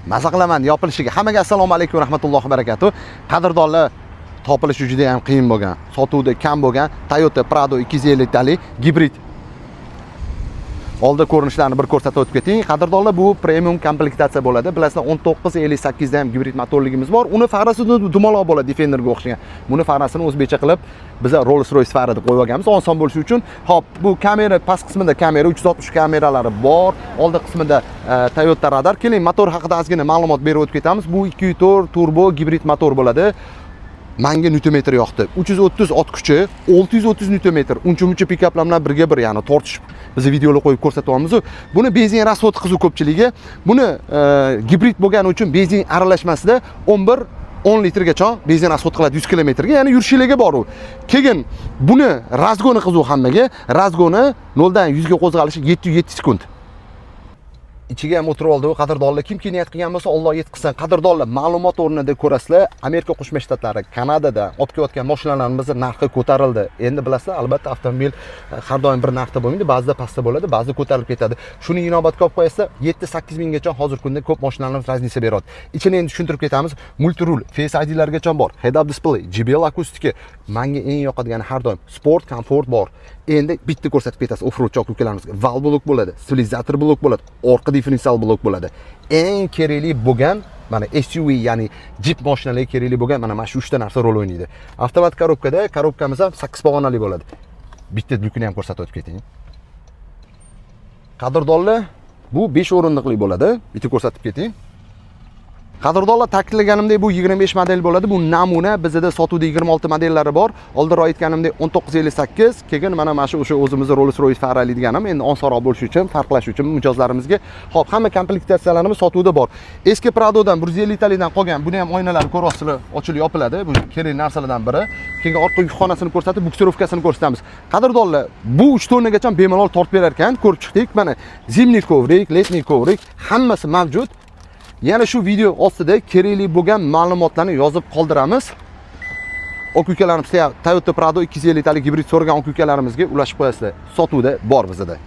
Maza qilaman yopilishiga. Hammaga assalomu alaykum va rahmatullohi va barakatuh. Qadrdonlar, topilishi juda ham qiyin bo'lgan, sotuvda kam bo'lgan Toyota Prado 250 talik gibrid. Oldi ko'rinishlarni bir ko'rsatib o'tib keting. Qadrdonlar, bu premium komplektatsiya bo'ladi. Bilasizlar, 1958 da ham gibrid motorligimiz bor. Uni farasi dumaloq bo'ladi, Defenderga o'xshagan. Buni farasini o'zbekcha qilib biz Rolls-Royce fara deb qo'yib olganmiz, oson bo'lishi uchun. Hop, bu kamera, past qismida kamera 360 kameralari bor. Oldi qismida Toyota radar. Keling, motor haqida ozgina ma'lumot berib o'tib ketamiz. Bu 2.4 turbo gibrid motor bo'ladi. Menga newtonmetr yoqdi. 330 ot kuchi, 630 newtonmetr. Uncha-muncha pikaplar bilan birga bir, ya'ni tortishib biz videolar qo'yib ko'rsatyapmiz. Buni benzin rasxodi qiziq ko'pchiligi. Buni gibrid bo'lgani uchun benzin aralashmasida 10 litrgacha benzin rasxod qiladi 100 kilometrga, ya'ni yurishligi bor u. Keyin buni razgoni qiziq hammaga. Razgoni 0 dan 100 ga qo'zg'alishi 707 sekund. İchiga ham o'tirib oldi. Qadrdonlar, kimki niyat qilgan bo'lsa, Alloh yetqizsin. Qadrdonlar, ma'lumot o'rnida ko'rasizlar, Amerika Qo'shma Shtatlari, Kanadada olib kelayotgan mashinalarimizni narxi ko'tarildi. Endi bilasizlar, albatta avtomobil har doim bir narxda bo'lmaydi, ba'zida pastda bo'ladi, ba'zida ko'tarilib ketadi. Shuni inobatga olib qo'yasizlar, 7-8 minggacha hozir kunda ko'p mashinalarimiz razniya beradi. Ichini endi tushuntirib ketamiz. Multirul, Face ID-largacha bor, head up display, JBL akustiki. Menga eng yoqadigani har doim sport, komfort bor. Endi bitta ko'rsatib ketasiz off-road choq ukalarimizga. Val blok bo'ladi, stabilizator blok bo'ladi, orqa differensial blok bo'ladi. Eng kerakli bo'lgan mana SUV, ya'ni Jeep mashinalariga kerakli bo'lgan mana shu 3 ta narsa rol o'ynaydi. Avtomat korobkada, korobkamiz ham 8 pog'onali bo'ladi. Bitta lyukini ham ko'rsatib o'tib keting. Qadrdonlar, bu 5 o'rindiqli bo'ladi. Bitta ko'rsatib keting. Qadrdonlar, ta'kidlaganimdek, bu 25 model bo'ladi. Bu namuna, bizda sotuvda 26 modellari bor. Oldinroq aytganimdek 1958, keyin mana shu o'sha o'zimizning Rolls-Royce farali deganim, endi osonroq bo'lish uchun, farqlash uchun mijozlarimizga hop hamma komplektatsiyalarimiz sotuvda bor. Eski Pradodan 150 talikdan qolgan, buni ham oynalari ko'rasizlar, ochilib yopiladi. Bu kerakli narsalardan biri. Keyin orqa yukxonasini ko'rsatib, buksirovkasini ko'rsatamiz. Qadrdonlar, bu 3 tonnagacha bemalol tortib berar ekan, ko'rib chiqdik. Mana zimniy kovrik, letniy kovrik, hammasi mavjud. Yana shu video ostida kerakli bo'lgan ma'lumotlarni yozib qoldiramiz. O'q-ukalarimiz Toyota Prado 250 talik gibrid so'ragan o'q-ukalarimizga ulashib qo'yasizlar. Sotuvda bor bizda.